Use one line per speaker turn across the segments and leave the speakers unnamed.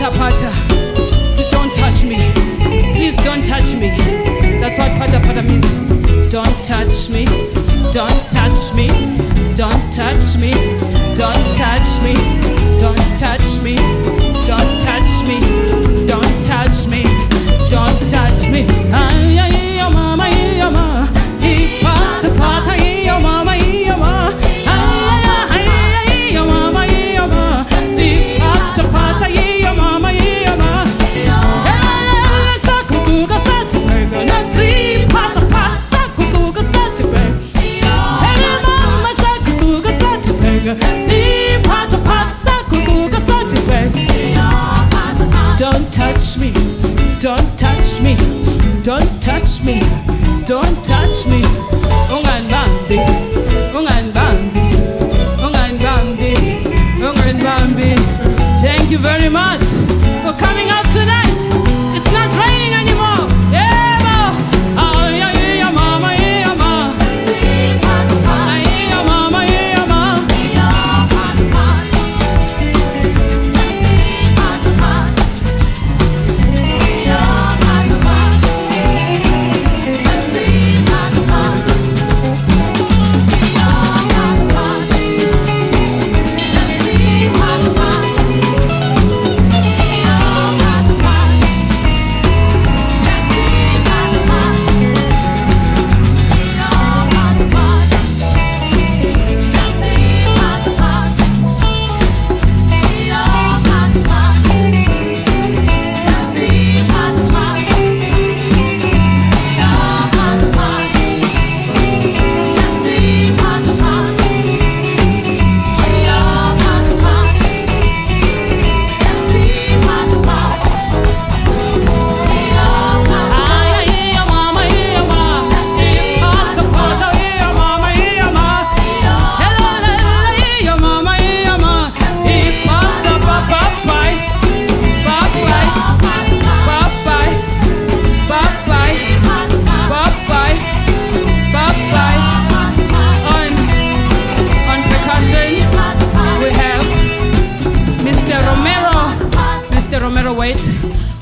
Phatha, Phatha. Don't touch me. Please don't touch me. That's what Phatha, Phatha means. Don't touch me. Don't touch me. Don't touch me. Don't touch me. Don't touch me. Don't touch me. Don't touch me. Don't touch me. Ay, ay, yo mama, yo mama. Phatha, Phatha, yo mama, yo mama. Ay, ay, ay, yo mama, yo mama. Phatha, Phatha, yo mama, yo mama. Hey, sakukuga satimega, nazi Phatha, Phatha, sakukuga satimega. Hey, mama, sakukuga satimega, nazi Phatha, Phatha, sakukuga satimega. Don't touch me. Don't touch me, don't touch me, don't touch me. Ungan Bambi, Ungan Bambi, Ungan Bambi, Ungan Bambi. Thank you very much for coming out tonight. It's not raining anymore. Yeah, oh, yeah, yeah, mama, yeah, mama. Yeah, mama, yeah, mama.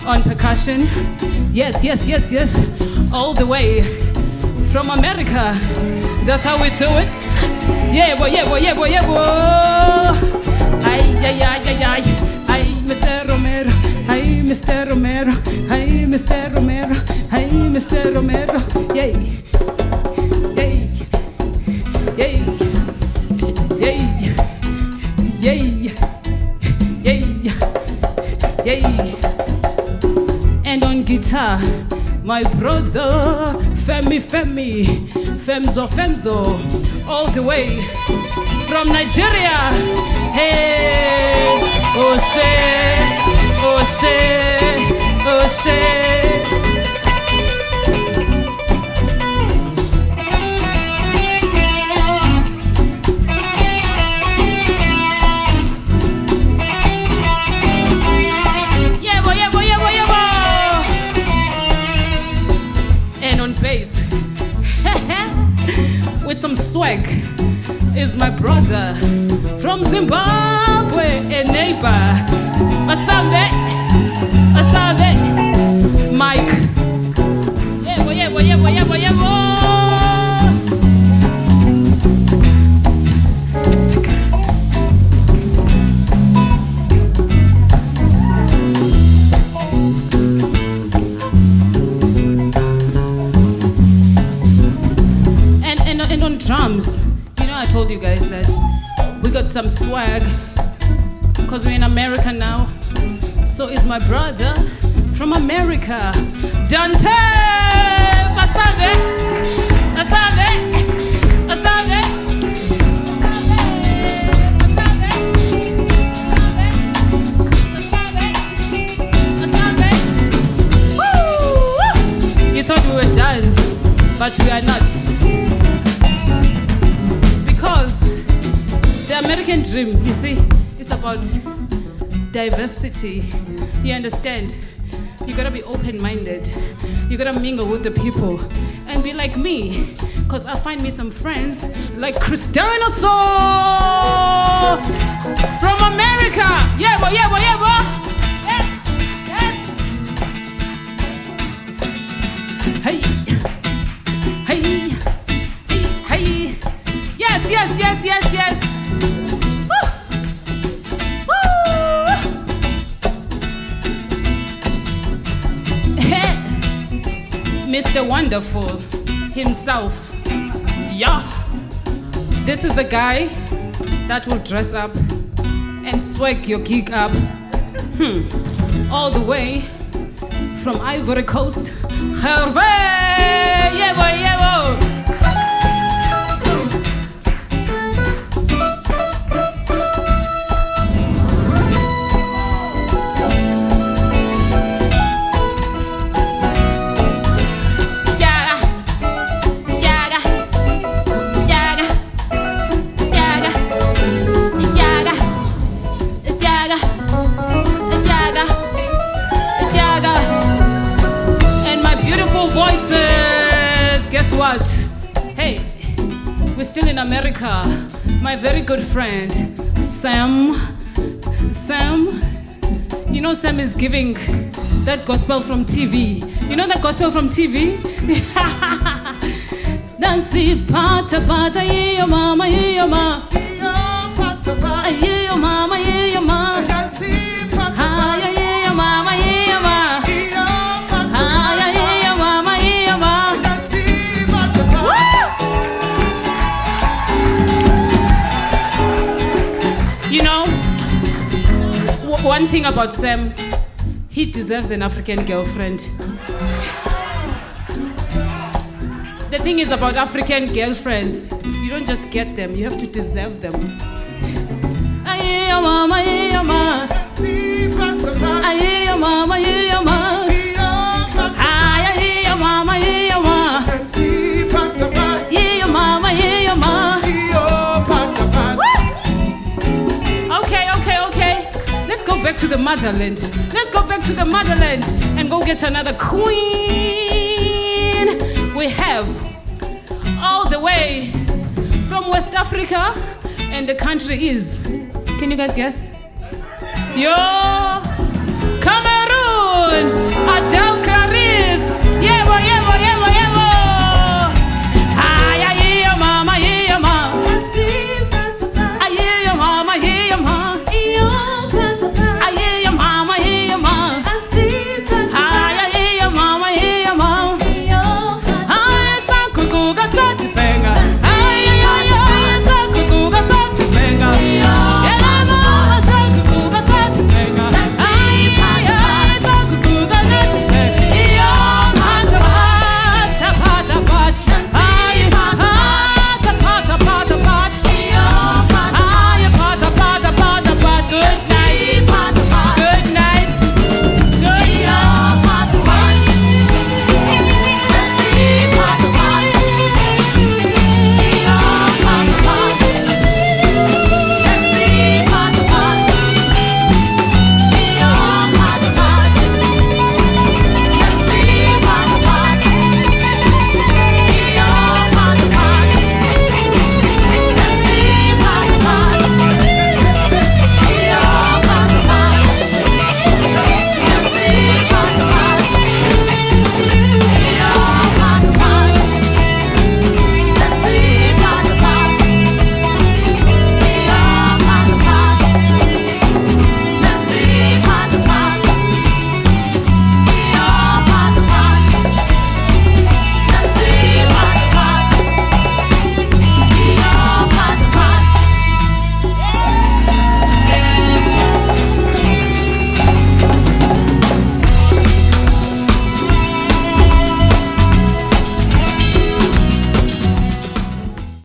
On percussion. Yes, yes, yes, yes. All the way from America. That's how we do it. Yeah, boy, yeah, boy, yeah, boy, yeah, boy. Ay, ay, ay, ay, ay. Ay, Mr. Romero. Ay, Mr. Romero. Ay, Mr. Romero. Ay, Mr. Romero. Yay. Yay. Yay. Yay. Yay. Yay. And on guitar, my brother, Femi, Femzo, all the way from Nigeria. Hey, Oshe, Oshe, Oshe. With some swag is my brother from Zimbabwe, a neighbor. Asambe, Mike. Yebo, yebo, yebo, yebo, yebo. And on drums, you know, I told you guys that we got some swag because we're in America now. So is my brother from America, Dante. Asante, asante, asante. You thought we were done, but we are not. Because the American dream, you see, is about diversity. You understand? You gotta be open-minded. You gotta mingle with the people and be like me. Cause I find me some friends like Christina Soul from America. Yeah, boy, yeah, boy, yeah, boy. Yes. Mr. Wonderful himself. Yeah. This is the guy that will dress up and swag your gig up. All the way from Ivory Coast. Hervé! Yebo, yebo! What? Hey, we're still in America. My very good friend, Sam, you know Sam is giving that gospel from TV. You know that gospel from TV? Nancy, pata, pata, yo mama, yo mama. Yo mama, yo mama. Nancy, pata, pata. Yo mama, yo mama. You know, one thing about Sam, he deserves an African girlfriend. The thing is about African girlfriends, you don't just get them, you have to deserve them. Aye, mama, aye, mama. Aye, mama, aye, mama. Aye, mama, aye, mama. Aye, mama, aye, mama. Okay. Let's go back to the motherland. Let's go back to the motherland and go get another queen. We have all the way from West Africa, and the country is, can you guys guess? Yo!